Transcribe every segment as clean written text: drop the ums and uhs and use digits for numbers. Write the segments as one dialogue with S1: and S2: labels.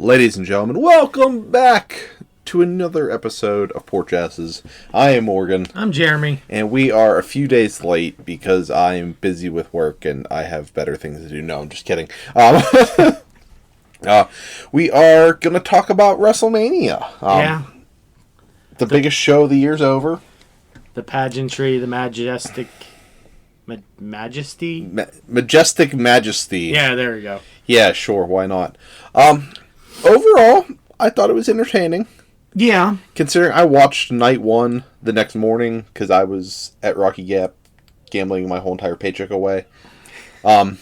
S1: Ladies and gentlemen, welcome back to another episode of Porch Asses. I am Morgan.
S2: I'm Jeremy.
S1: And we are a few days late because I am busy with work and I have better things to do. No, I'm just kidding. We are going to talk about Wrestlemania. The biggest show of the year's over.
S2: The pageantry, the majestic... Majesty?
S1: Majestic Majesty.
S2: Yeah, there you go.
S1: Yeah, sure, why not? Overall, I thought it was entertaining.
S2: Yeah.
S1: Considering I watched night one the next morning because I was at Rocky Gap gambling my whole entire paycheck away. So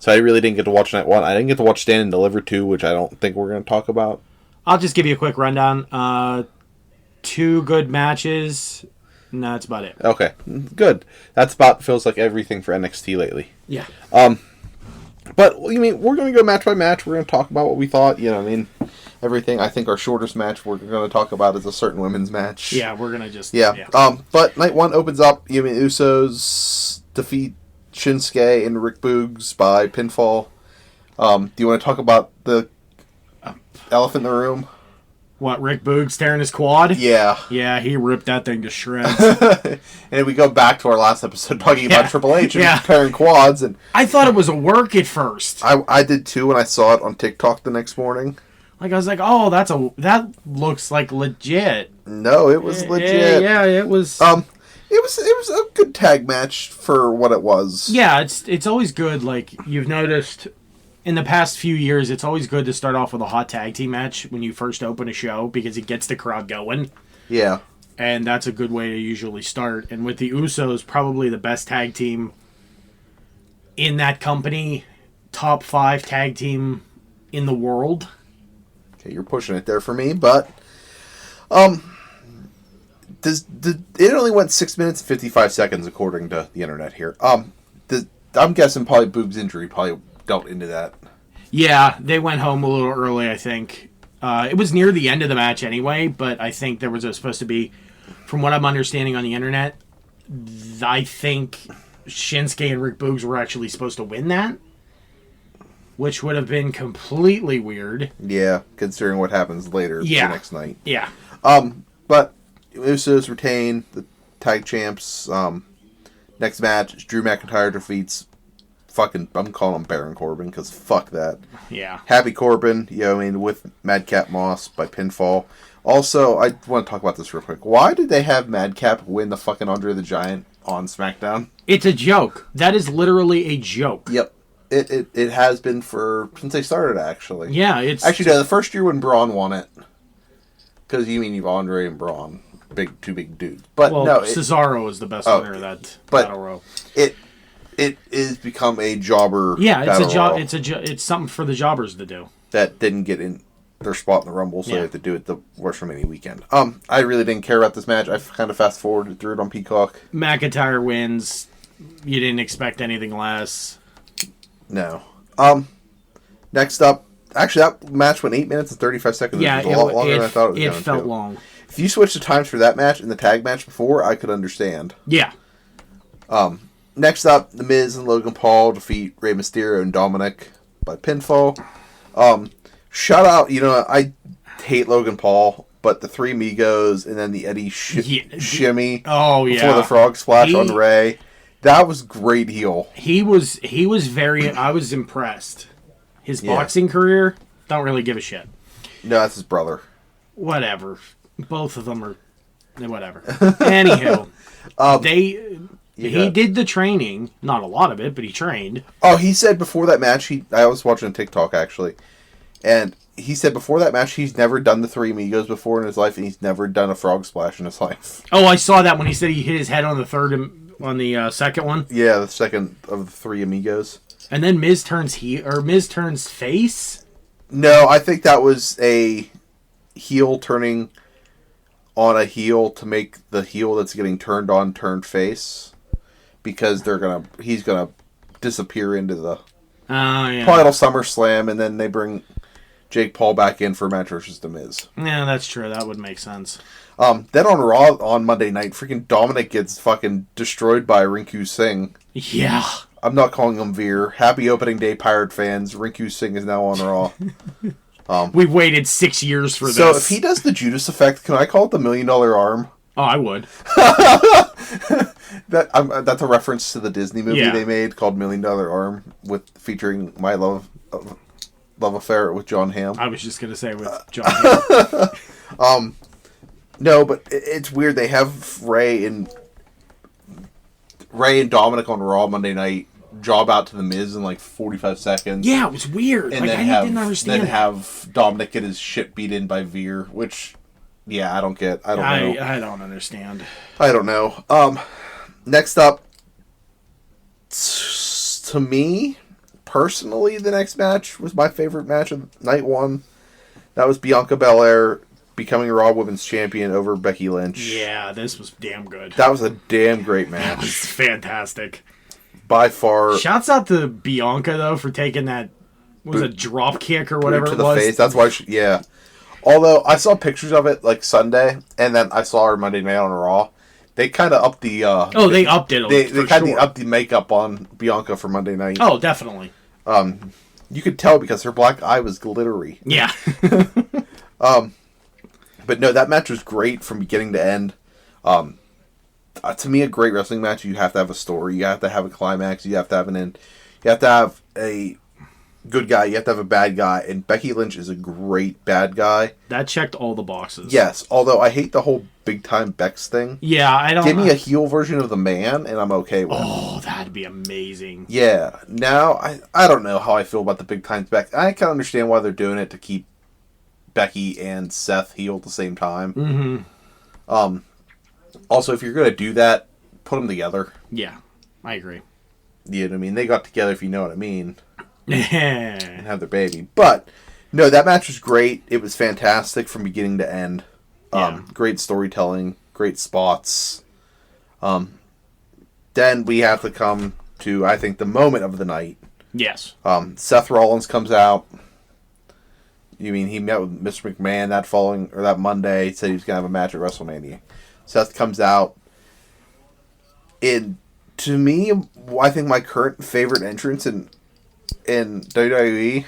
S1: I really didn't get to watch night one. I didn't get to watch Stand and Deliver 2, which I don't think we're going to talk about.
S2: I'll just give you a quick rundown. 2 good matches. No, that's about it.
S1: Okay, good. That's about feels like everything for NXT lately.
S2: Yeah.
S1: But, I mean, we're going to go match by match. We're going to talk about what we thought. You know what I mean? Everything. I think our shortest match we're going to talk about is a certain women's match.
S2: Yeah, we're going to just...
S1: Yeah. But night one opens up. You mean Usos defeat Shinsuke and Rick Boogs by pinfall. Do you want to talk about the elephant in the room?
S2: What, Rick Boogs tearing his quad?
S1: Yeah.
S2: Yeah, he ripped that thing to shreds.
S1: And we go back to our last episode talking about Triple H and tearing quads. And
S2: I thought it was a work at first.
S1: I did too when I saw it on TikTok the next morning.
S2: Like, I was like, oh, that looks like legit.
S1: No, it was legit.
S2: Yeah, it was...
S1: It was a good tag match for what it was.
S2: Yeah, it's always good. Like, you've noticed... In the past few years, it's always good to start off with a hot tag team match when you first open a show because it gets the crowd going.
S1: Yeah.
S2: And that's a good way to usually start. And with the Usos, probably the best tag team in that company. Top 5 tag team in the world.
S1: Okay, you're pushing it there for me, but... it only went 6 minutes and 55 seconds according to the internet here. I'm guessing probably Boog's injury probably... dealt into that.
S2: Yeah, they went home a little early, I think. It was near the end of the match anyway, but I think there was supposed to be, from what I'm understanding on the internet, I think Shinsuke and Rick Boogs were actually supposed to win that, which would have been completely weird.
S1: Yeah, considering what happens later the next night.
S2: Yeah.
S1: But Usos retain the tag champs. Next match, Drew McIntyre defeats I'm calling him Baron Corbin, because fuck that.
S2: Yeah.
S1: Happy Corbin, with Madcap Moss by pinfall. Also, I want to talk about this real quick. Why did they have Madcap win the fucking Andre the Giant on SmackDown?
S2: It's a joke. That is literally a joke.
S1: Yep. It has been since they started, actually.
S2: Yeah, it's...
S1: Actually, no, the first year when Braun won it. Because you've Andre and Braun. Two big dudes. But no,
S2: Cesaro is the best winner of that battle row.
S1: It is become a jobber.
S2: Yeah, it's a job. It's something for the jobbers to do.
S1: That didn't get in their spot in the Rumble, so they have to do it the WrestleMania weekend. I really didn't care about this match. I kind of fast forwarded through it on Peacock.
S2: McIntyre wins. You didn't expect anything less.
S1: No. Next up, actually, that match went 8 minutes and 35 seconds.
S2: Yeah,
S1: it was a lot longer than I thought it was going to.
S2: It felt long.
S1: If you switched the times for that match and the tag match before, I could understand.
S2: Yeah.
S1: Next up, The Miz and Logan Paul defeat Rey Mysterio and Dominik by pinfall. Shout out, I hate Logan Paul, but the Three Amigos and then the Eddie shimmy before the frog splash on Rey, that was great heel.
S2: He was I was impressed. His boxing career, don't really give a shit.
S1: No, that's his brother.
S2: Whatever. Both of them are, whatever. Anywho, he did the training. Not a lot of it, but he trained.
S1: Oh, he said before that match, I was watching TikTok, actually, and he said before that match, he's never done the Three Amigos before in his life, and he's never done a frog splash in his life.
S2: Oh, I saw that when he said he hit his head on the second one.
S1: Yeah, the second of the Three Amigos.
S2: And then Miz turns face?
S1: No, I think that was a heel turning on a heel to make the heel that's getting turned on turn face. Because he's gonna disappear into the Final SummerSlam, and then they bring Jake Paul back in for a match versus The Miz.
S2: Yeah, that's true. That would make sense.
S1: Then on Raw on Monday night, freaking Dominik gets fucking destroyed by Rinku Singh.
S2: Yeah.
S1: I'm not calling him Veer. Happy opening day, Pirate fans. Rinku Singh is now on Raw.
S2: We've waited 6 years for this.
S1: So if he does the Judas effect, can I call it the $1 Million Arm?
S2: Oh, I would.
S1: That's a reference to the Disney movie they made called $1 Million Arm, featuring my love affair with John Hamm.
S2: I was just gonna say with John Hamm.
S1: No, but it's weird. They have Ray and Dominik on Raw Monday night job out to the Miz in like 45 seconds.
S2: Yeah, it was weird.
S1: And
S2: like, I didn't understand.
S1: Then have Dominik get his shit beat in by Veer, which, I don't get. I don't know.
S2: I don't understand.
S1: I don't know. Next up, to me, personally, the next match was my favorite match of night one. That was Bianca Belair becoming Raw Women's Champion over Becky Lynch.
S2: Yeah, this was damn good.
S1: That was a damn great match.
S2: That was fantastic.
S1: By far.
S2: Shouts out to Bianca, though, for taking that, a drop kick or whatever
S1: to the face. That's why Although, I saw pictures of it, like, Sunday, and then I saw her Monday night on Raw. They kind of upped the...
S2: they upped it.
S1: They kind of upped the makeup on Bianca for Monday night.
S2: Oh, definitely.
S1: You could tell because her black eye was glittery.
S2: Yeah.
S1: But no, that match was great from beginning to end. To me, a great wrestling match, you have to have a story. You have to have a climax. You have to have an end. You have to have a good guy. You have to have a bad guy. And Becky Lynch is a great bad guy.
S2: That checked all the boxes.
S1: Yes, although I hate the whole big-time Bex thing.
S2: Yeah, I don't...
S1: Give me a heel version of the Man, and I'm okay with it.
S2: Oh, that'd be amazing.
S1: Yeah. Now, I don't know how I feel about the big-time Bex. I can understand why they're doing it to keep Becky and Seth heel at the same time.
S2: Mm-hmm.
S1: Also, if you're going to do that, put them together.
S2: Yeah, I agree.
S1: You know what I mean? They got together, if you know what I mean.
S2: And
S1: have their baby. But, no, that match was great. It was fantastic from beginning to end. Great storytelling, great spots. Then we have to come to, I think, the moment of the night.
S2: Yes.
S1: Seth Rollins comes out. You mean he met with Mr. McMahon that Monday, said he was going to have a match at WrestleMania. Seth comes out. To me, I think my current favorite entrance in WWE.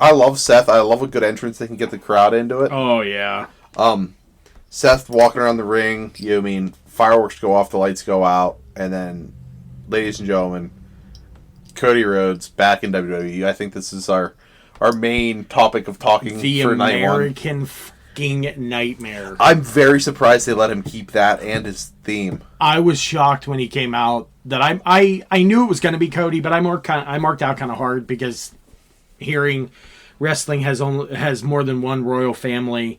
S1: I love Seth. I love a good entrance that can get the crowd into it.
S2: Oh, yeah.
S1: Seth walking around the ring, fireworks go off, the lights go out, and then, ladies and gentlemen, Cody Rhodes back in WWE. I think this is our main topic of talking for night one.
S2: The American fucking nightmare.
S1: I'm very surprised they let him keep that and his theme.
S2: I was shocked when he came out that I knew it was going to be Cody, but I marked out kind of hard because hearing wrestling has more than one royal family,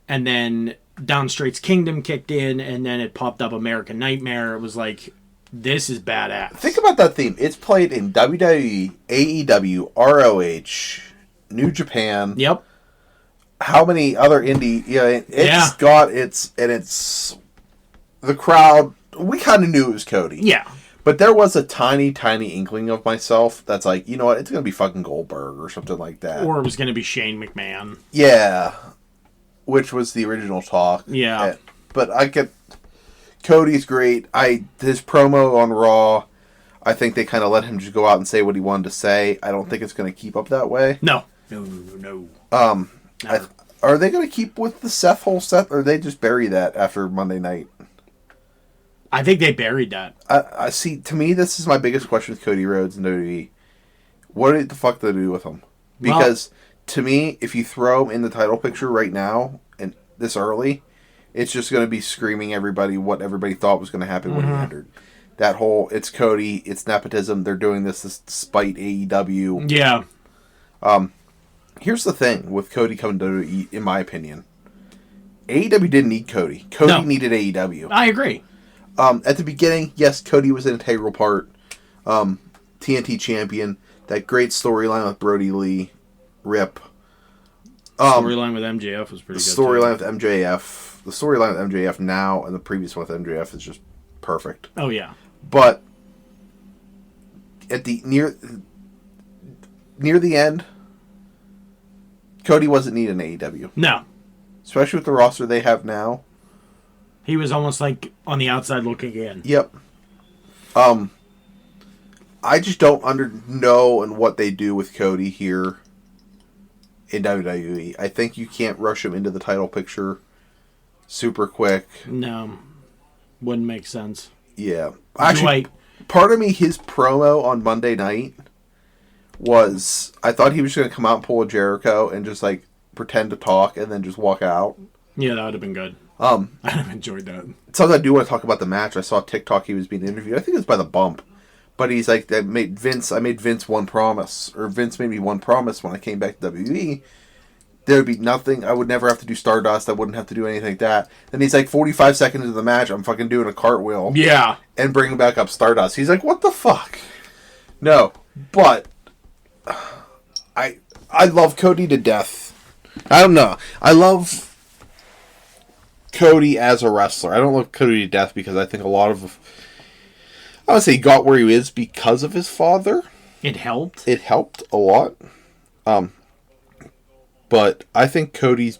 S2: and then Down Straight's Kingdom kicked in, and then it popped up American Nightmare. It was like, this is badass.
S1: Think about that theme. It's played in WWE, AEW, ROH, New Japan.
S2: Yep.
S1: How many other indie? It's the crowd. We kind of knew it was Cody.
S2: Yeah.
S1: But there was a tiny, tiny inkling of myself that's like, you know what? It's going to be fucking Goldberg or something like that.
S2: Or it was going to be Shane McMahon.
S1: Yeah. Which was the original talk.
S2: Yeah.
S1: But I get... Cody's great. His promo on Raw, I think they kind of let him just go out and say what he wanted to say. I don't think it's going to keep up that way.
S2: No.
S1: Are they going to keep with the Seth, or they just bury that after Monday night?
S2: I think they buried that.
S1: I see. To me, this is my biggest question with Cody Rhodes and WWE. What the fuck do they do with him? Because to me, if you throw him in the title picture right now and this early, it's just going to be screaming everybody what everybody thought was going to happen when he entered. That whole it's Cody, it's nepotism. They're doing this despite AEW.
S2: Yeah.
S1: Here's the thing with Cody coming to WWE, in my opinion. AEW didn't need Cody. Cody needed AEW.
S2: I agree.
S1: At the beginning, yes, Cody was an integral part. TNT champion. That great storyline with Brody Lee. Rip.
S2: Storyline with MJF was pretty good.
S1: Storyline with MJF. The storyline with MJF now and the previous one with MJF is just perfect.
S2: Oh, yeah.
S1: But at the near the end, Cody wasn't needed in AEW.
S2: No.
S1: Especially with the roster they have now.
S2: He was almost like on the outside looking in.
S1: Yep. I just don't know and what they do with Cody here in WWE. I think you can't rush him into the title picture super quick.
S2: No. Wouldn't make sense.
S1: Yeah. Actually, part of me, his promo on Monday night was, I thought he was going to come out and pull a Jericho and just, like, pretend to talk and then just walk out.
S2: Yeah, that would have been good. I'd have enjoyed that.
S1: Something I do want to talk about the match. I saw TikTok, he was being interviewed. I think it was by The Bump. But he's like, I made Vince one promise. Or Vince made me one promise when I came back to WWE. There would be nothing. I would never have to do Stardust. I wouldn't have to do anything like that. Then he's like, 45 seconds into the match, I'm fucking doing a cartwheel.
S2: Yeah.
S1: And bringing back up Stardust. He's like, what the fuck? No. But I love Cody to death. I don't know. I love Cody as a wrestler. I don't love Cody to death because I think a lot of... I would say he got where he is because of his father.
S2: It helped?
S1: It helped a lot. But I think Cody's...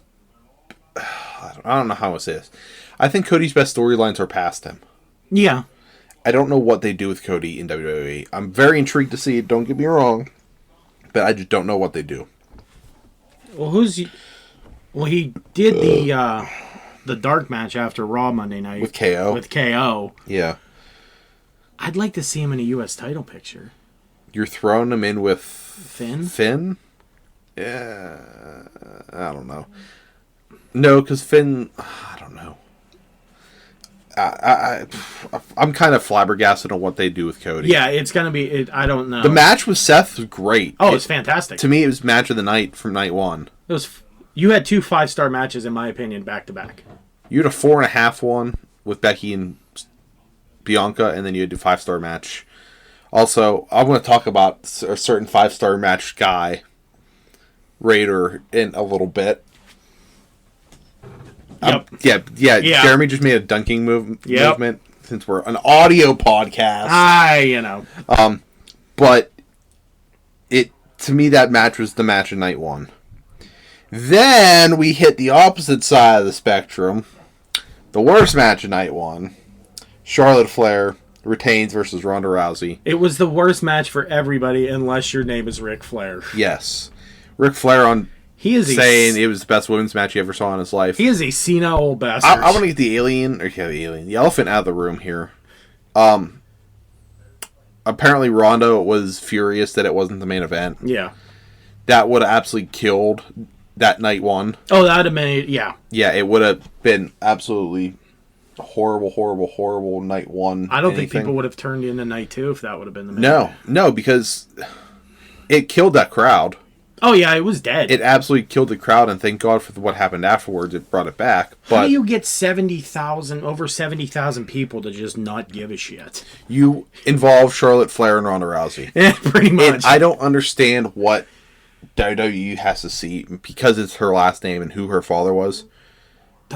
S1: I don't know how to say this. I think Cody's best storylines are past him.
S2: Yeah.
S1: I don't know what they do with Cody in WWE. I'm very intrigued to see it, don't get me wrong. But I just don't know what they do.
S2: Well, he did the dark match after Raw Monday night.
S1: With KO?
S2: With KO.
S1: Yeah.
S2: I'd like to see him in a U.S. title picture.
S1: You're throwing him in with...
S2: Finn?
S1: Yeah. I don't know. No, because Finn... I don't know. I'm kind of flabbergasted on what they do with Cody.
S2: Yeah, it's going to be... I don't know.
S1: The match with Seth was great.
S2: Oh, it's fantastic.
S1: To me, it was match of the night from night one.
S2: It was. You had 2 5-star matches, in my opinion, back-to-back.
S1: You had a 4.5 one with Becky and Bianca, and then you had a 5-star match. Also, I want to talk about a certain 5-star match guy, Raider, in a little bit.
S2: Yep.
S1: Yeah. Jeremy just made a dunking movement since we're an audio podcast. But to me, that match was the match of night one. Then we hit the opposite side of the spectrum. The worst match of night one. Charlotte Flair retains versus Ronda Rousey.
S2: It was the worst match for everybody unless your name is Ric Flair.
S1: Yes. Ric Flair saying it was the best women's match he ever saw in his life.
S2: He is a senile bastard.
S1: I want to get the elephant out of the room here. Apparently Ronda was furious that it wasn't the main event.
S2: Yeah.
S1: That would have absolutely killed that night one.
S2: Oh, that would have been, yeah.
S1: Yeah, it would have been absolutely horrible night one.
S2: I don't think people would have turned into night two if that would have been the main event.
S1: No, because it killed that crowd.
S2: Oh, yeah, it was dead.
S1: It absolutely killed the crowd, and thank God for what happened afterwards. It brought it back. But
S2: how do you get over 70,000 people to just not give a shit?
S1: You involve Charlotte Flair and Ronda Rousey.
S2: Yeah, pretty much.
S1: And I don't understand what WWE has to see, because it's her last name and who her father was.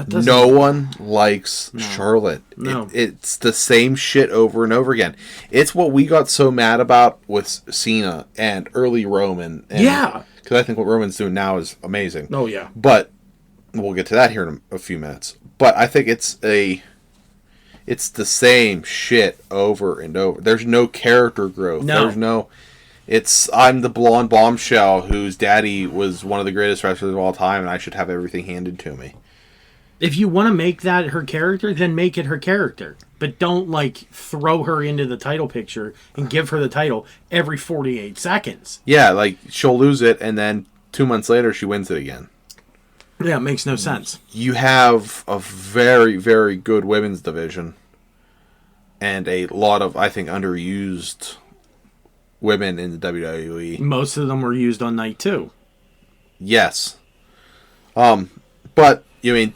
S1: No one likes Charlotte.
S2: No.
S1: It's the same shit over and over again. It's what we got so mad about with Cena and early Roman.
S2: Yeah.
S1: Because I think what Roman's doing now is amazing.
S2: Oh, yeah.
S1: But we'll get to that here in a few minutes. But I think it's the same shit over and over. There's no character growth.
S2: No.
S1: I'm the blonde bombshell whose daddy was one of the greatest wrestlers of all time, and I should have everything handed to me.
S2: If you want to make that her character, then make it her character. But don't, throw her into the title picture and give her the title every 48 seconds.
S1: Yeah, she'll lose it, and then 2 months later, she wins it again.
S2: Yeah, it makes no sense.
S1: You have a very, very good women's division. And a lot of, I think, underused women in the WWE.
S2: Most of them were used on night 2.
S1: Yes. But...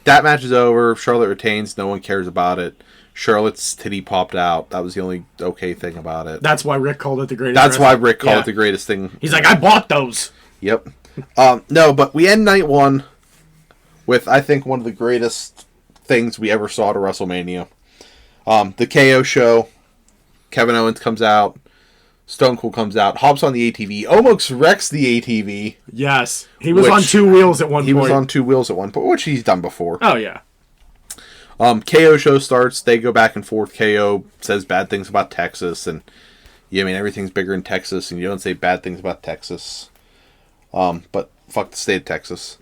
S1: that match is over. Charlotte retains. No one cares about it. Charlotte's titty popped out. That was the only okay thing about it.
S2: That's why Rick called it the greatest.
S1: That's why Rick called it the greatest thing.
S2: He's like, I bought those.
S1: Yep. No, but we end night one with, I think, one of the greatest things we ever saw at WrestleMania. The KO show. Kevin Owens comes out. Stone Cold comes out, hops on the ATV, almost wrecks the ATV.
S2: Yes. He was on 2 wheels at one point.
S1: He was on 2 wheels at one point, which he's done before.
S2: Oh, yeah.
S1: KO show starts. They go back and forth. KO says bad things about Texas, and everything's bigger in Texas, and you don't say bad things about Texas. But fuck the state of Texas.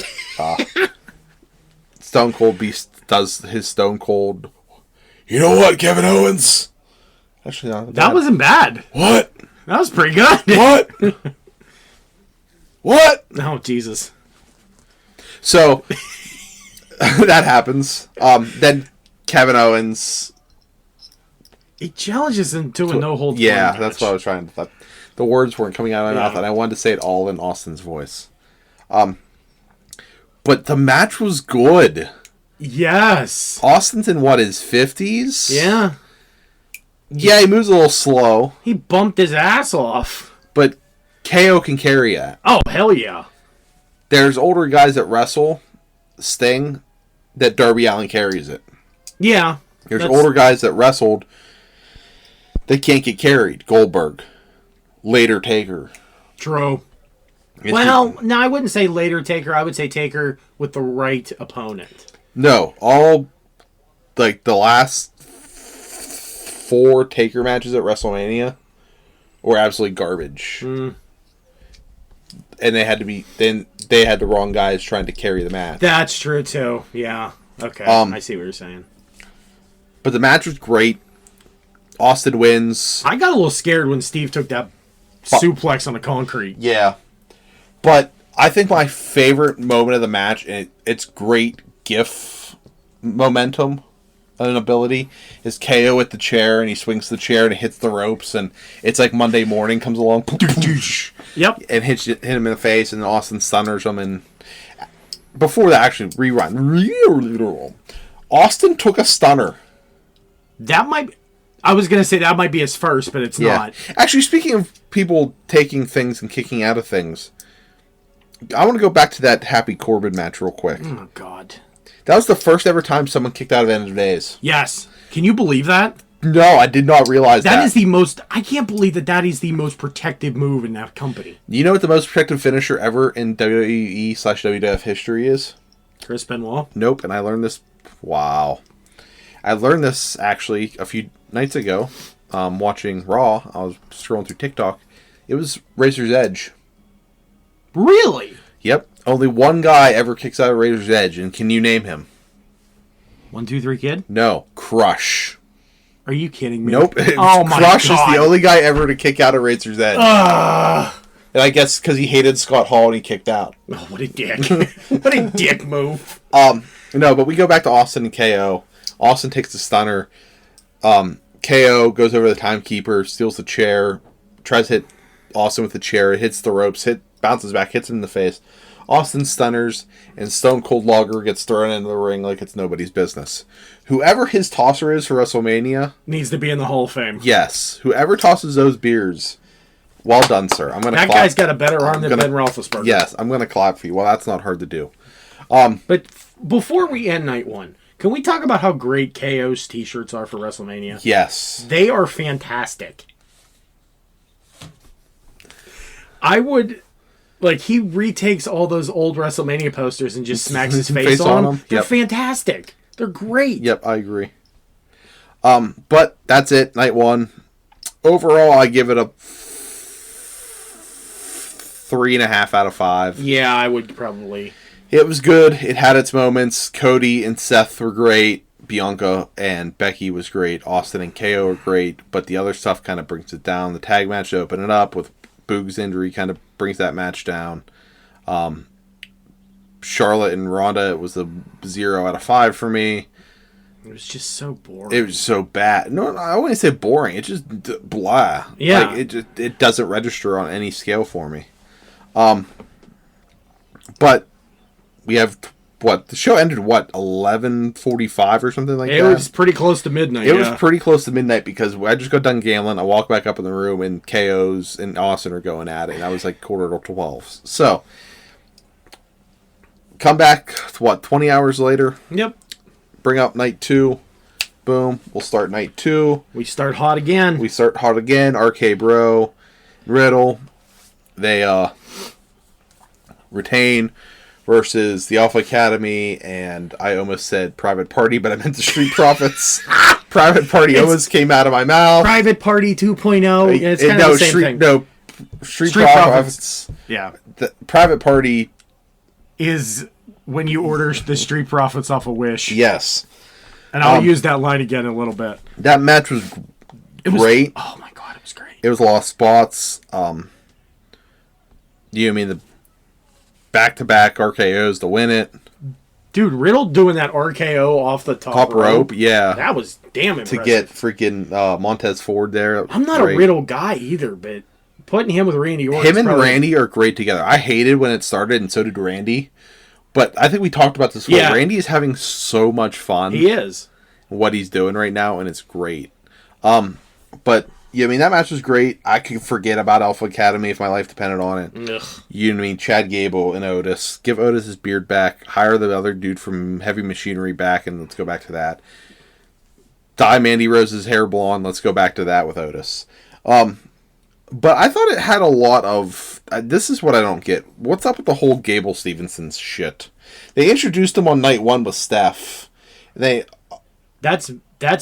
S1: Stone Cold Beast does his Stone Cold. You know what, Kevin Owens? Actually, not
S2: that wasn't bad.
S1: What?
S2: That was pretty good.
S1: What? What?
S2: Oh, Jesus.
S1: So, that happens. Then Kevin Owens...
S2: He challenges him to a no-holds-barred
S1: Yeah,
S2: match.
S1: that's what I was trying to... The words weren't coming out of my mouth, and I wanted to say it all in Austin's voice. But the match was good.
S2: Yes.
S1: Austin's in, what, his 50s?
S2: Yeah.
S1: Yeah, he moves a little slow.
S2: He bumped his ass off.
S1: But KO can carry that.
S2: Oh, hell yeah.
S1: There's older guys that wrestle Sting that Darby Allin carries it.
S2: Yeah.
S1: There's older guys that wrestled that can't get carried. Goldberg. Later Taker.
S2: True. Well, no, I wouldn't say later Taker. I would say Taker with the right opponent.
S1: No, all like the last 4 Taker matches at WrestleMania were absolutely garbage. And they had to be they had the wrong guys trying to carry the match.
S2: That's true too. Yeah. Okay. I see what you're saying.
S1: But the match was great. Austin wins.
S2: I got a little scared when Steve took that suplex on the concrete.
S1: Yeah. But I think my favorite moment of the match, and it's great GIF momentum and ability, is KO at the chair, and he swings the chair and it hits the ropes, and it's like Monday morning comes along,
S2: Yep,
S1: and hit him in the face, and Austin stunners him. And before that, actually, rerun. Austin took a stunner.
S2: that might. I was gonna say that might be his first, but it's not.
S1: Actually, speaking of people taking things and kicking out of things, I want to go back to that Happy Corbin match real quick.
S2: Oh God.
S1: That was the first ever time someone kicked out of End of Days.
S2: Yes. Can you believe that?
S1: No, I did not realize that.
S2: That is the most... I can't believe that is the most protective move in that company.
S1: You know what the most protective finisher ever in WWE/WWF history is?
S2: Chris Benoit?
S1: Nope, and I learned this... Wow. I learned this, actually, a few nights ago, watching Raw. I was scrolling through TikTok. It was Razor's Edge.
S2: Really?
S1: Yep. Only one guy ever kicks out of Razor's Edge, and can you name him?
S2: 1, 2, 3 Kid?
S1: No. Crush.
S2: Are you kidding me?
S1: Nope.
S2: Oh my
S1: Crush
S2: God.
S1: is the only guy ever to kick out of Razor's Edge. And I guess because he hated Scott Hall and he kicked out.
S2: Oh, what a dick. What a dick move.
S1: No, but we go back to Austin and KO. Austin takes the stunner. KO goes over the timekeeper, steals the chair, tries to hit Austin with the chair, hits the ropes, bounces back, hits him in the face. Austin stunners, and Stone Cold Lager gets thrown into the ring like it's nobody's business. Whoever his tosser is for WrestleMania...
S2: needs to be in the Hall of Fame.
S1: Yes. Whoever tosses those beers, well done, sir. I'm gonna
S2: that
S1: clap.
S2: Guy's got a better arm than Ben Roethlisberger.
S1: Yes, I'm going to clap for you. Well, that's not hard to do.
S2: But before we end night one, can we talk about how great KO's t-shirts are for WrestleMania?
S1: Yes.
S2: They are fantastic. I would... Like, he retakes all those old WrestleMania posters and just smacks his face on them. They're fantastic. They're great.
S1: Yep, I agree. But that's it. Night one. Overall, I give it a 3.5 out of 5.
S2: Yeah, I would probably.
S1: It was good. It had its moments. Cody and Seth were great. Bianca and Becky was great. Austin and KO were great. But the other stuff kind of brings it down. The tag match to open it up with Boog's injury kind of brings that match down. Charlotte and Ronda, it was a 0 out of 5 for me.
S2: It was just so boring.
S1: It was so bad. No, I wouldn't say boring. It's just blah.
S2: Yeah.
S1: Like, it doesn't register on any scale for me. But we have the show ended 11:45 or something like that.
S2: It was pretty close to midnight.
S1: It was pretty close to midnight because I just got done gambling. I walk back up in the room and KO's and Austin are going at it. And I was like 11:45. So come back 20 hours later.
S2: Yep.
S1: Bring up night 2. Boom. We'll start night 2.
S2: We start hot again.
S1: RK Bro, Riddle. They retain versus the Alpha Academy, and I almost said Private Party, but I meant the Street Profits. Private Party almost came out of my mouth.
S2: Private Party 2.0. It's kind of the same thing.
S1: No, Street Profits.
S2: Yeah.
S1: The Private Party
S2: is when you order the Street Profits off of Wish.
S1: Yes.
S2: And I'll use that line again in a little bit.
S1: That match was great.
S2: Oh my god, it was great.
S1: It was a lot of spots. You mean the back-to-back RKOs to win it?
S2: Dude, Riddle doing that RKO off the top
S1: rope, yeah.
S2: That was damn impressive.
S1: To get freaking Montez Ford there.
S2: I'm not a Riddle guy either, but putting him with Randy Orton.
S1: Him and Randy are great together. I hated when it started, and so did Randy. But I think we talked about this before. Yeah. Randy is having so much fun.
S2: He is.
S1: What he's doing right now, and it's great. But, yeah, I mean, that match was great. I could forget about Alpha Academy if my life depended on it.
S2: Ugh.
S1: You know what I mean? Chad Gable and Otis. Give Otis his beard back. Hire the other dude from Heavy Machinery back, and let's go back to that. Dye Mandy Rose's hair blonde. Let's go back to that with Otis. But I thought it had a lot of... this is what I don't get. What's up with the whole Gable Stevenson shit? They introduced him on night one with Steph.
S2: That's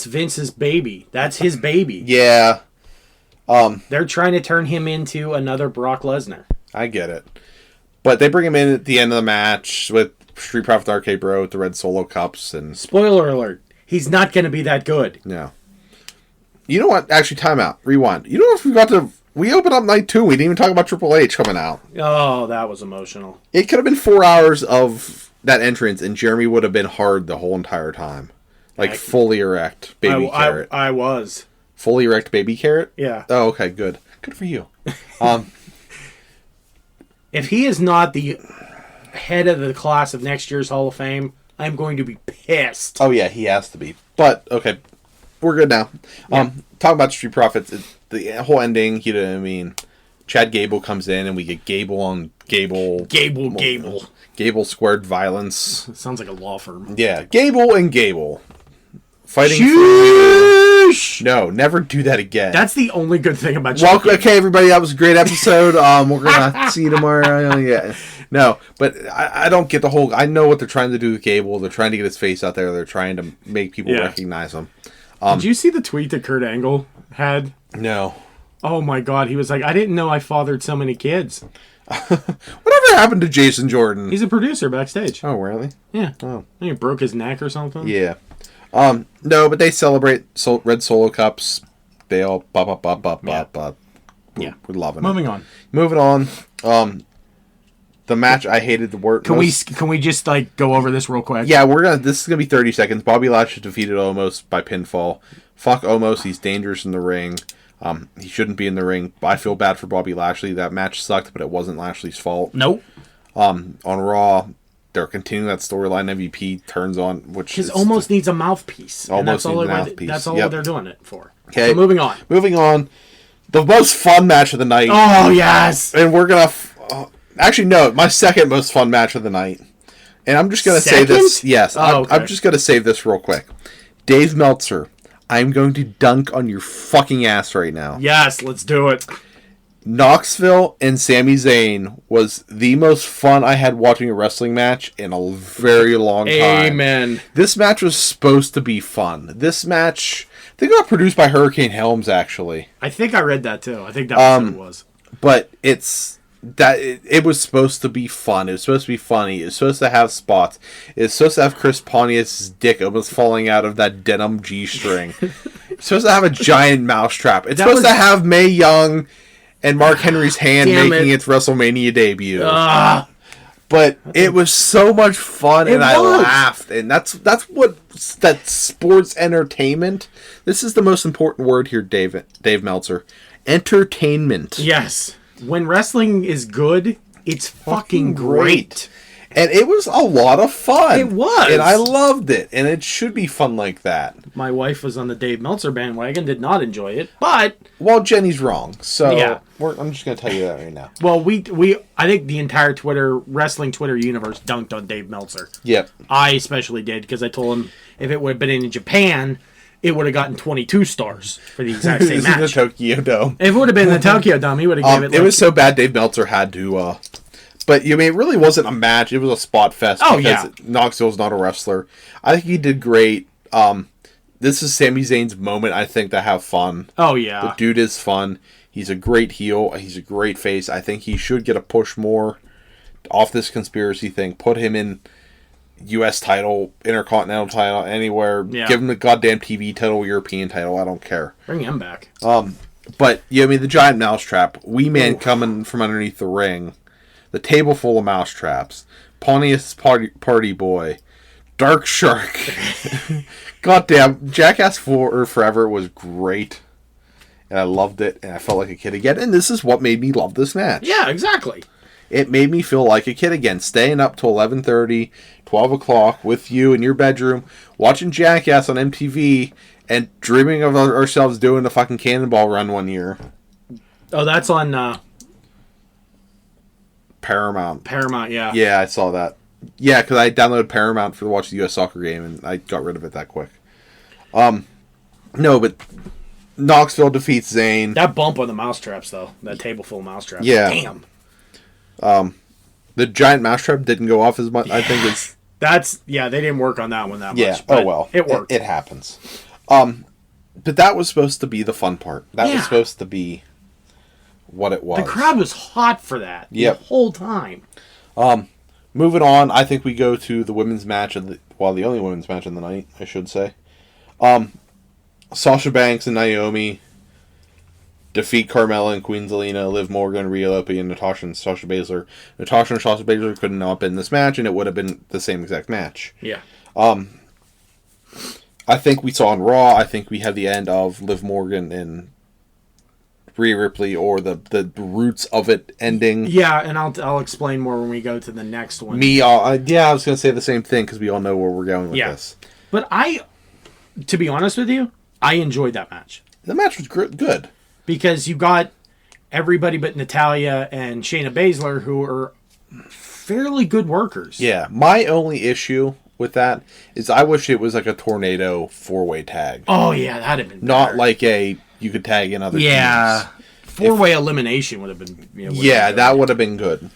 S2: Vince's baby. That's his baby.
S1: Yeah.
S2: They're trying to turn him into another Brock Lesnar.
S1: I get it. But they bring him in at the end of the match with Street Profits RK Bro with the red Solo Cups. And
S2: spoiler alert. He's not going to be that good.
S1: No. You know what? Actually, time out. Rewind. You know if we got to... We opened up night 2. We didn't even talk about Triple H coming out.
S2: Oh, that was emotional.
S1: It could have been 4 hours of that entrance, and Jeremy would have been hard the whole entire time. Like, fully erect baby carrot.
S2: I was.
S1: Fully erect baby carrot?
S2: Yeah.
S1: Oh, okay, good. Good for you.
S2: If he is not the head of the class of next year's Hall of Fame, I'm going to be pissed.
S1: Oh, yeah, he has to be. But, okay, we're good now.
S2: Yeah.
S1: Talking about Street Profits, the whole ending, you know what I mean? Chad Gable comes in, and we get Gable on Gable. Gable squared violence.
S2: It sounds like a law firm.
S1: Yeah, Gable and Gable. Fighting
S2: Sheesh!
S1: No, never do that again.
S2: That's the only good thing about
S1: Welcome, okay, everybody, that was a great episode. We're going to see you tomorrow. Yeah. No, but I don't get the whole... I know what they're trying to do with Gable. They're trying to get his face out there. They're trying to make people recognize him.
S2: Did you see the tweet that Kurt Angle had?
S1: No.
S2: Oh my god, he was like, I didn't know I fathered so many kids.
S1: Whatever happened to Jason Jordan?
S2: He's a producer backstage.
S1: Oh, really?
S2: Yeah.
S1: Oh.
S2: I think he broke his neck or something.
S1: Yeah. No, but they celebrate red Solo Cups. They all
S2: Yeah.
S1: We're loving
S2: it.
S1: Moving on. The match, I hated the word.
S2: Can we just like go over this real quick?
S1: Yeah, this is gonna be 30 seconds. Bobby Lashley defeated Omos by pinfall. Fuck Omos, he's dangerous in the ring. He shouldn't be in the ring. I feel bad for Bobby Lashley. That match sucked, but it wasn't Lashley's fault.
S2: Nope.
S1: On Raw, they're continuing that storyline. MVP turns on, which
S2: because Omos needs a mouthpiece.
S1: Almost needs a mouthpiece.
S2: That's all they're doing it for.
S1: Okay,
S2: so moving on.
S1: The most fun match of the night.
S2: Oh yes.
S1: And we're gonna. Actually, no, my second most fun match of the night. And I'm just going to say this. Yes, I'm just going to say this real quick. Dave Meltzer, I'm going to dunk on your fucking ass right now.
S2: Yes, let's do it.
S1: Knoxville and Sami Zayn was the most fun I had watching a wrestling match in a very long time.
S2: Amen.
S1: This match was supposed to be fun. This match, I think it got produced by Hurricane Helms, actually.
S2: I think I read that, too. I think that was what it was.
S1: But it was supposed to be fun. It was supposed to be funny. It was supposed to have spots. It was supposed to have Chris Pontius's dick almost falling out of that denim G-string. It's supposed to have a giant mousetrap. It's supposed to have Mae Young and Mark Henry's hand making its WrestleMania debut. But it was so much fun, and I laughed. And that's sports entertainment. This is the most important word here, Dave Meltzer. Entertainment.
S2: Yes. When wrestling is good, it's fucking great.
S1: And it was a lot of fun.
S2: It was.
S1: And I loved it. And it should be fun like that.
S2: My wife was on the Dave Meltzer bandwagon, did not enjoy it, but...
S1: Well, Jenny's wrong. So
S2: yeah.
S1: I'm just going to tell you that right now.
S2: Well, I think the entire wrestling Twitter universe dunked on Dave Meltzer.
S1: Yep.
S2: I especially did, because I told him if it would have been in Japan... it would have gotten 22 stars for the exact same match.
S1: The Tokyo Dome.
S2: If it would have been the Tokyo Dome, he would have given it...
S1: It was so bad Dave Meltzer had to... But, I mean, it really wasn't a match. It was a spot fest.
S2: Oh, yeah.
S1: Knoxville's not a wrestler. I think he did great. This is Sami Zayn's moment, I think, to have fun.
S2: Oh, yeah.
S1: The dude is fun. He's a great heel. He's a great face. I think he should get a push more off this conspiracy thing, put him in U.S. title, Intercontinental title, anywhere.
S2: Yeah.
S1: Give him the goddamn TV title, European title. I don't care.
S2: Bring him back.
S1: But yeah, I mean the giant mousetrap, Wee Man coming from underneath the ring, the table full of mousetraps, Pontius Party Boy, Dark Shark. Goddamn, Jackass Forever was great, and I loved it, and I felt like a kid again. And this is what made me love this match.
S2: Yeah, exactly.
S1: It made me feel like a kid again, staying up till 11:30, 12 o'clock with you in your bedroom, watching Jackass on MTV, and dreaming of ourselves doing the fucking Cannonball Run one year.
S2: Oh, that's on
S1: Paramount.
S2: Paramount, yeah.
S1: Yeah, I saw that. Yeah, because I downloaded Paramount to watch the U.S. soccer game, and I got rid of it that quick. No, but Knoxville defeats Zayn.
S2: That bump on the mousetraps, though. That table full of mousetraps.
S1: Yeah.
S2: Damn.
S1: The giant mousetrap didn't go off as much. I think it's...
S2: They didn't work on that one that
S1: Yeah,
S2: much. But
S1: well.
S2: It worked.
S1: It happens. But that was supposed to be the fun part. That was supposed to be what it was.
S2: The crowd was hot for that the whole time.
S1: Moving on, I think we go to the women's match the only women's match of the night, I should say. Sasha Banks and Naomi defeat Carmella and Queen Zelina, Liv Morgan, Rhea Ripley, and Natasha and Sasha Baszler. Natasha and Sasha Baszler could not have been in this match, and it would have been the same exact match.
S2: Yeah.
S1: I think we saw on Raw, I think we had the end of Liv Morgan and Rhea Ripley, or the roots of it ending.
S2: Yeah, and I'll explain more when we go to the next one.
S1: I was going to say the same thing, because we all know where we're going with this.
S2: But to be honest with you, I enjoyed that match.
S1: The match was good.
S2: Because you got everybody but Natalya and Shayna Baszler, who are fairly good workers.
S1: Yeah, my only issue with that is I wish it was like a tornado 4-way tag.
S2: Oh, yeah, that'd have been
S1: Not
S2: better.
S1: like you could tag in other teams.
S2: 4-way elimination would have been...
S1: that would have been good.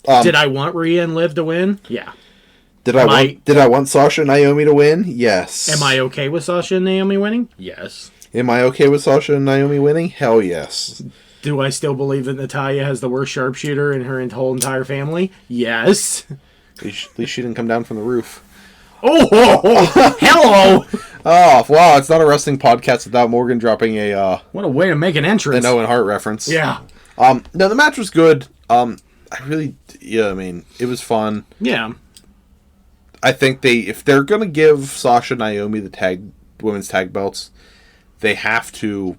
S2: Did I want Rhea and Liv to win? Yeah.
S1: Did I want Sasha and Naomi to win? Yes.
S2: Am I okay with Sasha and Naomi winning? Yes.
S1: Am I okay with Sasha and Naomi winning? Hell yes.
S2: Do I still believe that Natalya has the worst sharpshooter in her whole entire family? Yes.
S1: At least she didn't come down from the roof.
S2: Oh, hello.
S1: Oh, wow, it's not a wrestling podcast without Morgan dropping
S2: what a way to make an entrance.
S1: An Owen Hart reference.
S2: Yeah.
S1: No, the match was good. I mean, it was fun.
S2: Yeah.
S1: I think if they're going to give Sasha and Naomi the women's tag belts, they have to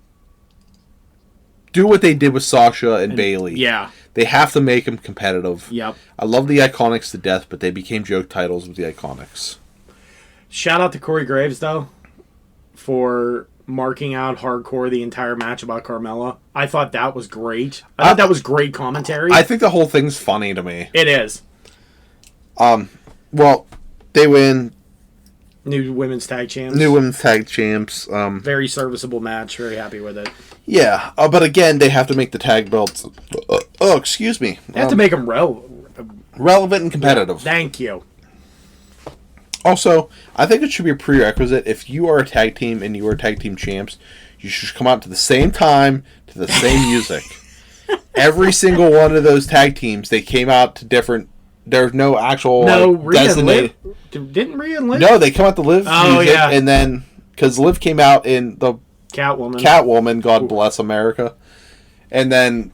S1: do what they did with Sasha and Bayley.
S2: Yeah.
S1: They have to make them competitive.
S2: Yep.
S1: I love the Iconics to death, but they became joke titles with the Iconics.
S2: Shout out to Corey Graves, though, for marking out hardcore the entire match about Carmella. I thought that was great. I thought that was great commentary.
S1: I think the whole thing's funny to me.
S2: It is.
S1: Well, they win.
S2: New women's tag champs.
S1: Very
S2: serviceable match. Very happy with it.
S1: Yeah, but again, they have to make the tag belts. Excuse me.
S2: They have to make them
S1: relevant and competitive.
S2: Thank you.
S1: Also, I think it should be a prerequisite. If you are a tag team and you are tag team champs, you should come out to the same time to the same music. Every single one of those tag teams, they came out to different. There's no actual designated.
S2: Didn't Rhea and Liv?
S1: No, they come out to Liv music, and then because Liv came out in the Catwoman, God bless America, and then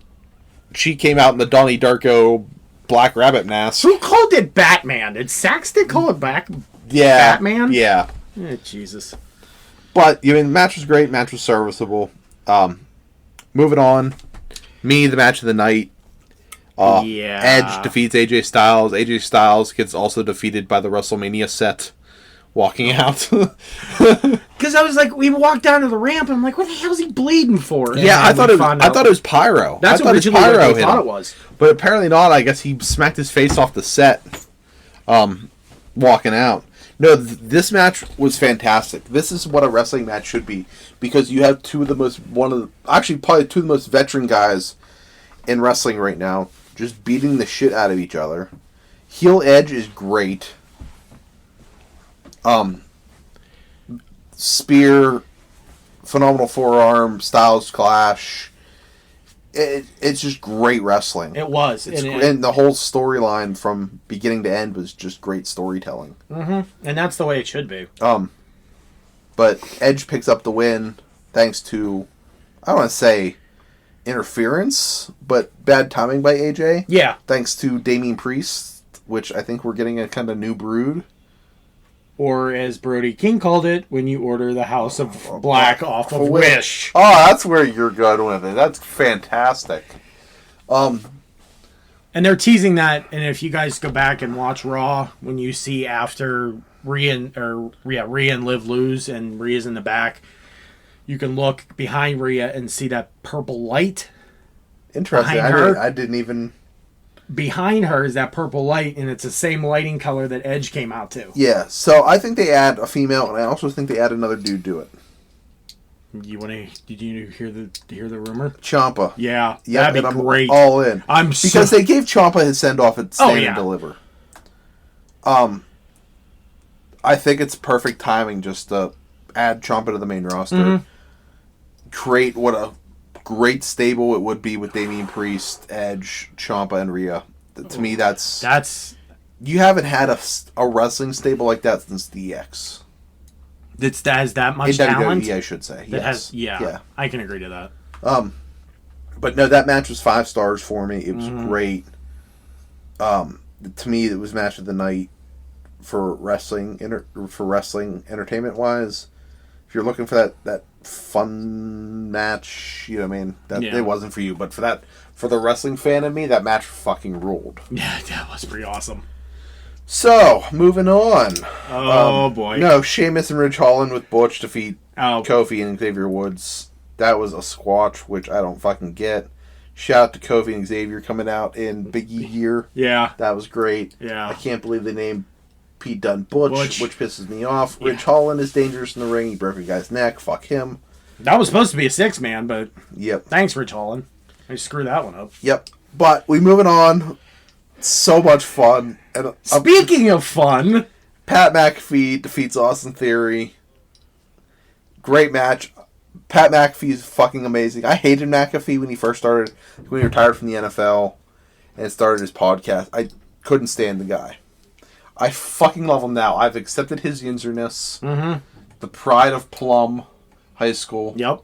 S1: she came out in the Donnie Darko Black Rabbit mask.
S2: Who called it Batman? Did Saxton call it Batman?
S1: Yeah.
S2: Jesus.
S1: But the match was great. Match was serviceable. Moving on. The match of the night. Edge defeats AJ Styles. AJ Styles gets also defeated by the WrestleMania set. Walking out.
S2: Because I was like, we walked down to the ramp, and I'm like, what the hell is he bleeding for?
S1: Yeah, I thought it was pyro.
S2: That's originally what I thought it was.
S1: But apparently not. I guess he smacked his face off the set walking out. No, this match was fantastic. This is what a wrestling match should be. Because you have probably two of the most veteran guys in wrestling right now just beating the shit out of each other. Heel Edge is great. Spear, phenomenal forearm, Styles clash. it's just great wrestling.
S2: It was.
S1: And the whole storyline from beginning to end was just great storytelling.
S2: Mm-hmm. And that's the way it should be.
S1: But Edge picks up the win thanks to, I don't want to say interference, but bad timing by AJ.
S2: Yeah.
S1: Thanks to Damian Priest, which I think we're getting a kind of new brood.
S2: Or as Brody King called it, when you order the House of Black off of Wish.
S1: Oh, that's where you're going with it. That's fantastic.
S2: And they're teasing that, and if you guys go back and watch Raw, when you see after Rhea and Liv lose, and Rhea's in the back, you can look behind Rhea and see that purple light.
S1: Interesting. I didn't even...
S2: Behind her is that purple light, and it's the same lighting color that Edge came out to.
S1: Yeah, so I think they add a female, and I also think they add another dude to it.
S2: Did you hear the rumor?
S1: Ciampa.
S2: Yeah, that'd be great.
S1: All in. Because they gave Ciampa his send off at Stand and Deliver. I think it's perfect timing just to add Ciampa to the main roster.
S2: Mm-hmm.
S1: Create what a great stable it would be with Damian Priest, Edge, Ciampa, and Rhea. To me, that's you haven't had a wrestling stable like that since DX.
S2: That has that much talent.
S1: WWE, I should say.
S2: That has, yeah, I can agree to that.
S1: But no, that match was 5 stars for me. It was great. To me, it was match of the night for wrestling entertainment wise. If you're looking for that fun match, you know what I mean? It wasn't for you, but for the wrestling fan in me, that match fucking ruled.
S2: Yeah, that was pretty awesome.
S1: So, moving on.
S2: Oh, boy.
S1: No, Sheamus and Ridge Holland with Butch defeat
S2: Kofi
S1: and Xavier Woods. That was a squash, which I don't fucking get. Shout out to Kofi and Xavier coming out in Big E gear.
S2: Yeah.
S1: That was great.
S2: Yeah.
S1: I can't believe they named Pete Dunne Butch, which pisses me off. Ridge Holland is dangerous in the ring. He broke a guy's neck. Fuck him.
S2: That was supposed to be a 6-man, but
S1: yep.
S2: Thanks, Ridge Holland. I screwed that one up.
S1: Yep. But we moving on. So much fun. And,
S2: speaking of fun,
S1: Pat McAfee defeats Austin Theory. Great match. Pat McAfee's fucking amazing. I hated McAfee when he first started, when he retired from the NFL and started his podcast. I couldn't stand the guy. I fucking love him now. I've accepted his yinzerness.
S2: Mm-hmm.
S1: The pride of Plum High School.
S2: Yep.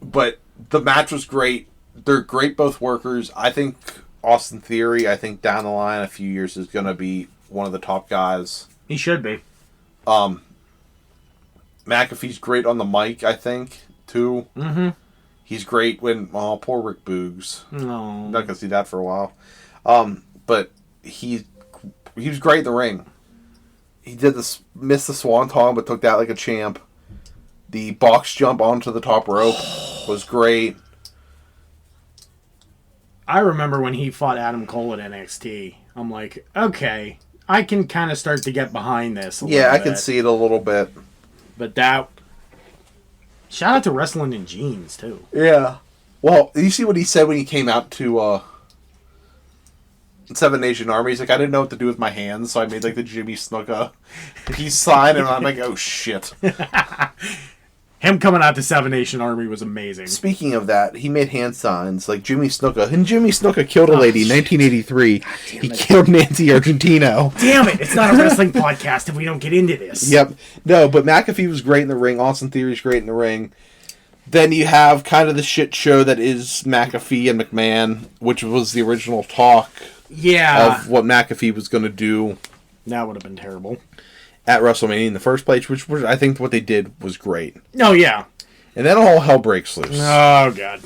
S1: But the match was great. They're great, both workers. I think Austin Theory, down the line, a few years, is going to be one of the top guys.
S2: He should be.
S1: McAfee's great on the mic, I think, too.
S2: Mm-hmm.
S1: He's great when... Oh, poor Rick Boogs.
S2: No.
S1: Not going to see that for a while. But he was great in the ring. He missed the swanton, but took that like a champ. The box jump onto the top rope was great.
S2: I remember when he fought Adam Cole at NXT. I'm like, okay, I can kind of start to get behind this.
S1: I can see it a little bit.
S2: But that... Shout out to Wrestling in Jeans, too.
S1: Yeah. Well, you see what he said when he came out to Seven Nation Army? He's like, I didn't know what to do with my hands, so I made like the Jimmy Snuka peace sign, and I'm like, oh shit.
S2: Him coming out to Seven Nation Army was amazing.
S1: Speaking of that, he made hand signs like Jimmy Snuka. And Jimmy Snuka killed a lady in 1983. He killed Nancy Argentino.
S2: Damn it, it's not a wrestling podcast if we don't get into this.
S1: Yep. No, but McAfee was great in the ring. Austin Theory's great in the ring. Then you have kind of the shit show that is McAfee and McMahon, which was the original talk of what McAfee was going to do.
S2: That would have been terrible.
S1: At WrestleMania in the first place, which I think what they did was great.
S2: Oh, yeah.
S1: And then all hell breaks loose.
S2: Oh, God.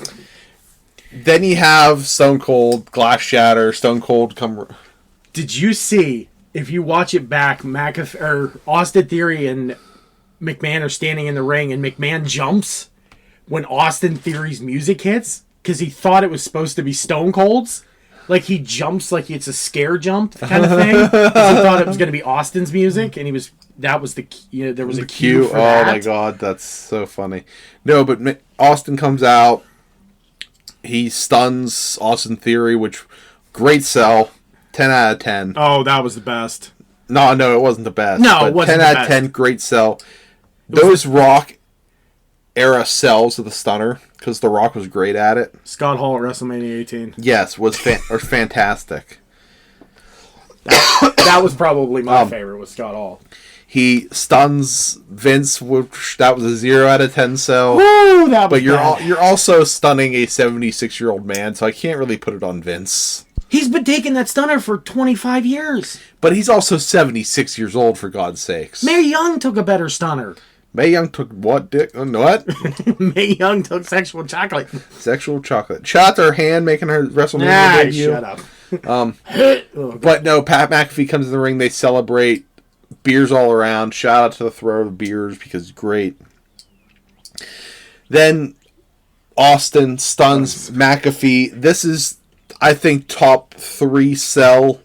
S1: Then you have Stone Cold, Glass Shatter, Stone Cold come...
S2: Did you see, if you watch it back, Austin Theory and McMahon are standing in the ring, and McMahon jumps when Austin Theory's music hits? Because he thought it was supposed to be Stone Cold's. Like, he jumps like it's a scare jump kind of thing. He thought it was going to be Austin's music, and there was a cue for that.
S1: Oh, my God, that's so funny. No, but Austin comes out. He stuns Austin Theory, which, great sell. 10 out of 10.
S2: Oh, that was the best.
S1: No, it wasn't the best.
S2: No, it wasn't
S1: 10 out of 10, great sell. Those Rock era sells of the stunner because The Rock was great at it.
S2: Scott Hall at WrestleMania 18.
S1: Yes, was fantastic.
S2: That was probably my favorite, was Scott Hall.
S1: He stuns Vince, which that was a 0 out of 10. So,
S2: Woo, that was
S1: but you're also stunning a 76-year-old man, so I can't really put it on Vince.
S2: He's been taking that stunner for 25 years.
S1: But he's also 76 years old, for God's sakes.
S2: Mae Young took a better stunner.
S1: Mae Young took what, Dick? What?
S2: Mae Young took sexual chocolate.
S1: Sexual chocolate. Shot her hand, making her WrestleMania debut.
S2: Shut up.
S1: But no, Pat McAfee comes in the ring. They celebrate. Beers all around. Shout out to the thrower of beers because it's great. Then Austin stuns McAfee. This is, I think, top 3 sell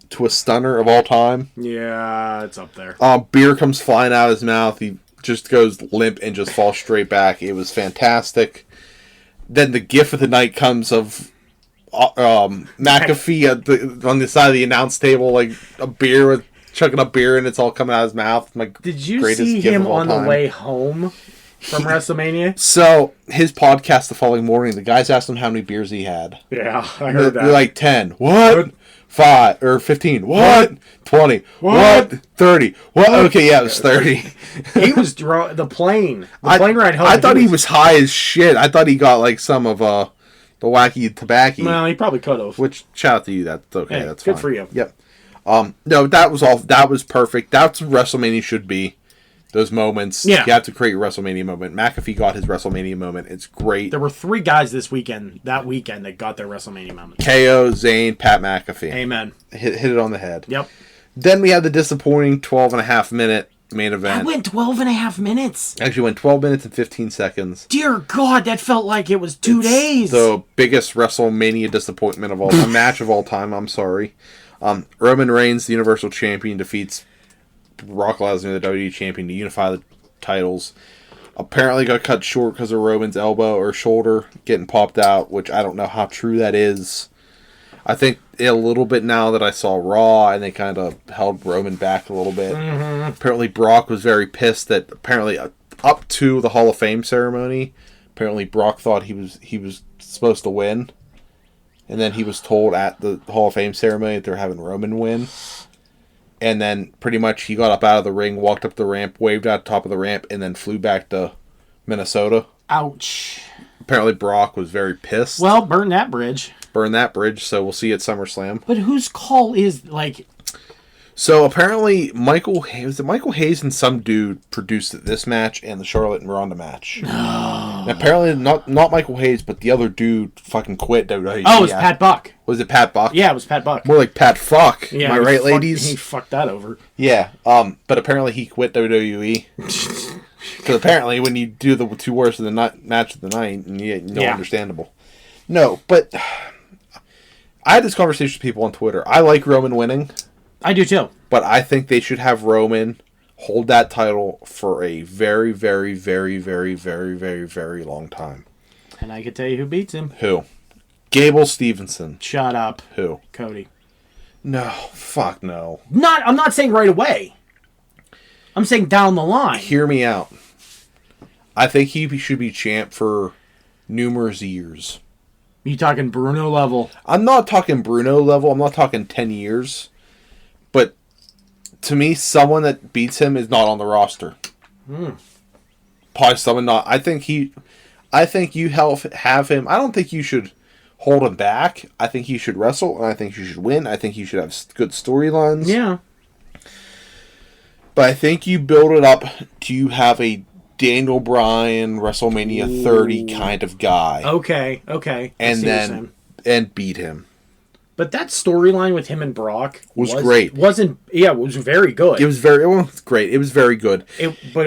S1: to a stunner of all time.
S2: Yeah, it's up there.
S1: Beer comes flying out of his mouth. He just goes limp and just falls straight back. It was fantastic. Then the gif of the night comes of McAfee on the side of the announce table, like a beer with chugging a beer and it's all coming out of his mouth.
S2: Did you see him on the way home from WrestleMania?
S1: So his podcast the following morning, the guys asked him how many beers he had.
S2: Yeah, I heard that.
S1: They're like 10. What? 5 or 15. What? 20. What? 30. What? Okay, yeah, it was 30.
S2: He was the plane ride home.
S1: I thought he was high as shit. I thought he got like some of the wacky tobacco.
S2: Well, he probably could have.
S1: Which, shout out to you. That's okay.
S2: Hey,
S1: that's
S2: good
S1: fine.
S2: for you.
S1: Yep. No, that was all. That was perfect. That's what WrestleMania should be. Those moments.
S2: Yeah.
S1: You have to create your WrestleMania moment. McAfee got his WrestleMania moment. It's great.
S2: There were 3 guys that weekend that got their WrestleMania moment.
S1: KO, Zayn, Pat McAfee.
S2: Amen.
S1: Hit it on the head.
S2: Yep.
S1: Then we had the disappointing 12.5-minute main event.
S2: That went 12.5 minutes.
S1: Actually went 12 minutes and 15 seconds.
S2: Dear God, that felt like it was 2 days.
S1: The biggest WrestleMania disappointment of all time. Match of all time, I'm sorry. Roman Reigns, the Universal Champion, defeats Brock Lesnar, the WWE Champion, to unify the titles. Apparently got cut short because of Roman's elbow or shoulder getting popped out, which I don't know how true that is. I think a little bit now that I saw Raw, and they kind of held Roman back a little bit. Mm-hmm. Apparently Brock was very pissed that apparently up to the Hall of Fame ceremony, apparently Brock thought he was supposed to win. And then he was told at the Hall of Fame ceremony that they're having Roman win. And then pretty much he got up out of the ring, walked up the ramp, waved out the top of the ramp, and then flew back to Minnesota.
S2: Ouch.
S1: Apparently Brock was very pissed.
S2: Well, burn that bridge.
S1: So we'll see you at SummerSlam.
S2: But whose call is, like...
S1: So apparently Michael Hayes and some dude produced this match and the Charlotte and Ronda match. No. And apparently not Michael Hayes, but the other dude fucking quit WWE.
S2: Oh, it was Pat Buck.
S1: Was it Pat Buck?
S2: Yeah, it was Pat Buck.
S1: More like Pat Fuck.
S2: Yeah,
S1: Am I right, ladies?
S2: He fucked that over.
S1: Yeah. But apparently he quit WWE. Because apparently when you do the 2 worst of the match of the night, understandable. No, but I had this conversation with people on Twitter. I like Roman winning.
S2: I do too.
S1: But I think they should have Roman hold that title for a very, very, very, very, very, very, very long time.
S2: And I can tell you who beats him.
S1: Who? Gable Stevenson.
S2: Shut up.
S1: Who?
S2: Cody.
S1: No. Fuck no.
S2: I'm not saying right away. I'm saying down the line.
S1: Hear me out. I think he should be champ for numerous years.
S2: You talking Bruno level?
S1: I'm not talking Bruno level. I'm not talking 10 years. But to me, someone that beats him is not on the roster. Probably someone not. I think you have him. I don't think you should hold him back. I think he should wrestle, and I think you should win. I think you should have good storylines.
S2: Yeah.
S1: But I think you build it up to have a Daniel Bryan WrestleMania 30 kind of guy.
S2: Okay.
S1: And beat him.
S2: But that storyline with him and Brock
S1: was great.
S2: It was very good.
S1: It was great. It was very good.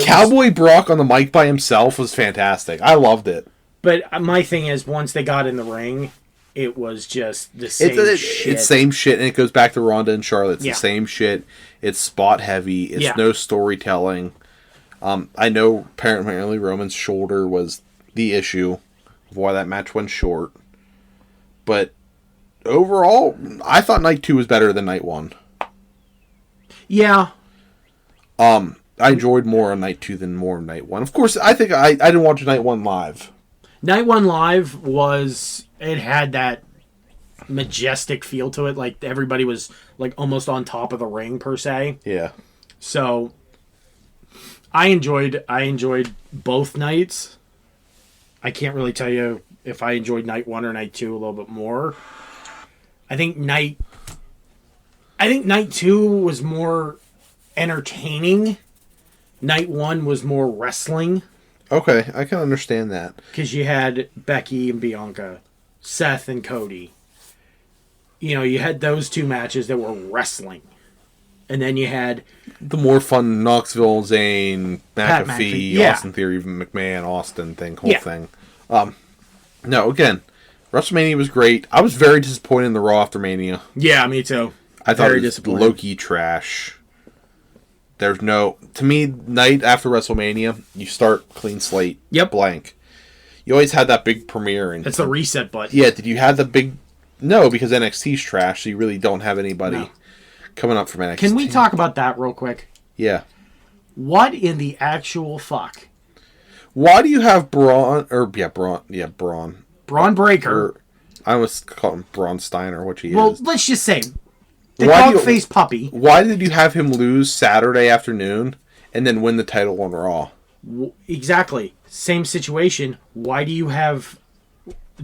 S1: Cowboy Brock on the mic by himself was fantastic. I loved it.
S2: But my thing is, once they got in the ring, it was just the same shit.
S1: It's same shit, and it goes back to Ronda and Charlotte. It's the same shit. It's spot heavy. It's no storytelling. I know apparently Roman's shoulder was the issue of why that match went short. But overall, I thought night 2 was better than night 1.
S2: Yeah.
S1: I enjoyed more on night 2 than more on night 1. Of course, I think I didn't watch night 1 live.
S2: Night One Live it had that majestic feel to it. Like everybody was like almost on top of the ring per se.
S1: Yeah.
S2: So I enjoyed both nights. I can't really tell you if I enjoyed night 1 or night 2 a little bit more. I think night 2 was more entertaining. Night 1 was more wrestling.
S1: Okay, I can understand that.
S2: Because you had Becky and Bianca, Seth and Cody. You know, you had those two matches that were wrestling. And then you had...
S1: the more fun Knoxville, Zayn,
S2: McAfee,
S1: McAfee, Austin Theory, McMahon, Austin whole thing. No, again, WrestleMania was great. I was very disappointed in the Raw after Mania.
S2: Yeah, me too.
S1: I thought it was low-key trash. There's no... To me, night after WrestleMania, you start clean slate.
S2: Yep.
S1: Blank. You always had that big premiere. And
S2: it's the reset button.
S1: Yeah, did you have the big... No, because NXT's trash, so you really don't have anybody coming up from NXT.
S2: Can we talk about that real quick?
S1: Yeah.
S2: What in the actual fuck?
S1: Why do you have Braun... Braun.
S2: Braun Breaker.
S1: I almost call him Braun Steiner, which he is.
S2: Well, let's just say... the dog-faced puppy.
S1: Why did you have him lose Saturday afternoon and then win the title on Raw?
S2: Exactly. Same situation. Why do you have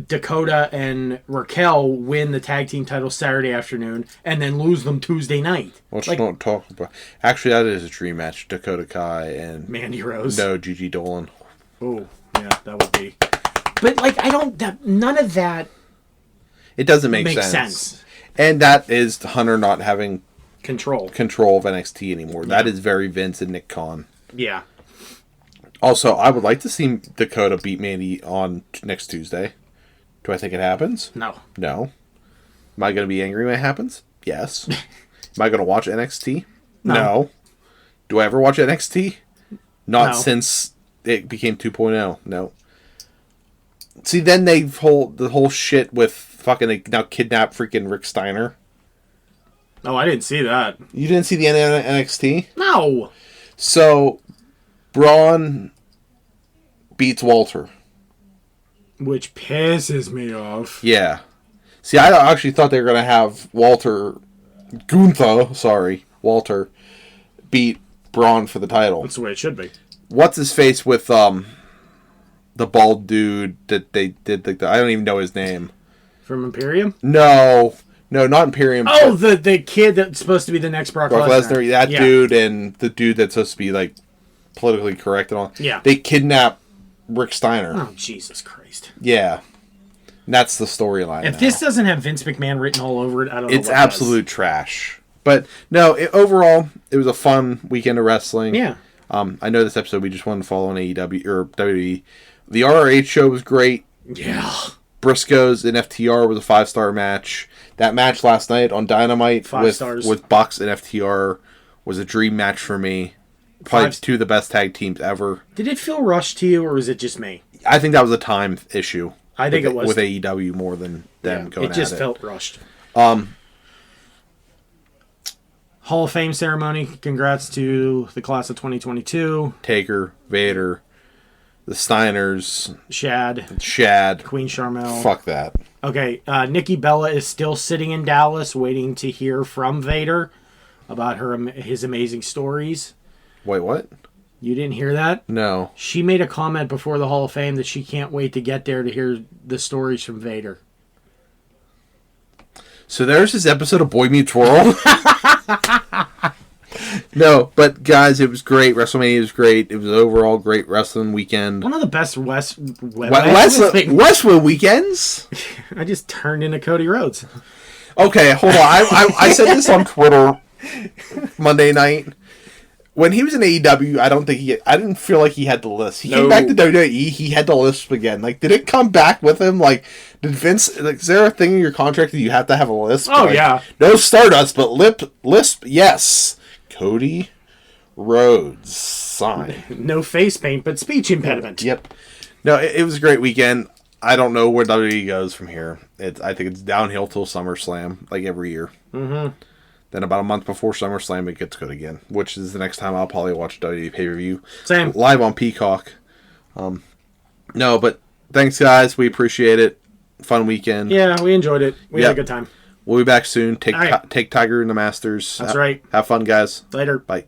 S2: Dakota and Raquel win the tag team title Saturday afternoon and then lose them Tuesday night?
S1: Let's not talk about... Actually, that is a dream match. Dakota Kai and...
S2: Mandy Rose.
S1: No, Gigi Dolan.
S2: Oh, yeah, that would be... But, like, none of that...
S1: It doesn't make sense. And that is Hunter not having... control of NXT anymore. Yeah. That is very Vince and Nick Khan.
S2: Yeah.
S1: Also, I would like to see Dakota beat Mandy on next Tuesday. Do I think it happens?
S2: No.
S1: Am I going to be angry when it happens? Yes. Am I going to watch NXT? No. Do I ever watch NXT? Not since it became 2.0. No. See, then the whole shit with fucking now kidnap freaking Rick Steiner.
S2: Oh, I didn't see that.
S1: You didn't see the end of NXT?
S2: No.
S1: So, Braun beats Walter.
S2: Which pisses me off.
S1: Yeah. See, I actually thought they were going to have Walter beat Braun for the title.
S2: That's the way it should be.
S1: What's his face with the bald dude that they did? I don't even know his name.
S2: From Imperium?
S1: No, not Imperium.
S2: Oh, the kid that's supposed to be the next Brock Lesnar.
S1: That dude and the dude that's supposed to be like politically correct and all.
S2: Yeah.
S1: They kidnap Rick Steiner.
S2: Oh, Jesus Christ.
S1: Yeah. That's the storyline.
S2: If this doesn't have Vince McMahon written all over it, I don't know.
S1: It's absolute trash. But no, overall, it was a fun weekend of wrestling.
S2: Yeah.
S1: I know this episode we just wanted to follow on AEW or WWE. The RRH show was great.
S2: Yeah.
S1: Briscoes and FTR was a 5-star match. That match last night on Dynamite with Bucks and FTR was a dream match for me. Probably two of the best tag teams ever.
S2: Did it feel rushed to you, or was it just me?
S1: I think that was a time issue.
S2: I think it was
S1: with AEW more than them going at it.
S2: It just felt rushed. Hall of Fame ceremony. Congrats to the class of 2022.
S1: Taker, Vader, the Steiners,
S2: Shad, Queen Sharmell.
S1: Fuck that.
S2: Okay, Nikki Bella is still sitting in Dallas, waiting to hear from Vader about his amazing stories.
S1: Wait, what?
S2: You didn't hear that?
S1: No.
S2: She made a comment before the Hall of Fame that she can't wait to get there to hear the stories from Vader.
S1: So there's this episode of Boy Meets World. No, but guys, it was great. WrestleMania was great. It was an overall great wrestling weekend.
S2: One of the best Westwood
S1: weekends?
S2: I just turned into Cody Rhodes.
S1: Okay, hold on. I said this on Twitter Monday night. When he was in AEW, I didn't feel like he had the list. He came back to WWE, he had the lisp again. Like, did it come back with him? Like, did Vince, like, is there a thing in your contract that you have to have a lisp?
S2: Oh,
S1: like,
S2: yeah.
S1: No Stardust, but lisp, yes. Cody Rhodes, sign.
S2: No face paint, but speech impediment.
S1: Yep. No, it was a great weekend. I don't know where WWE goes from here. I think it's downhill till SummerSlam, like every year. Mm-hmm. Then about a month before SummerSlam, it gets good again, which is the next time I'll probably watch WWE pay-per-view.
S2: Same.
S1: Live on Peacock. No, but Thanks, guys. We appreciate it. Fun weekend.
S2: Yeah, we enjoyed it. We had a good time.
S1: We'll be back soon. Take
S2: right.
S1: Tiger in the Masters.
S2: That's right.
S1: Have fun, guys.
S2: Later.
S1: Bye.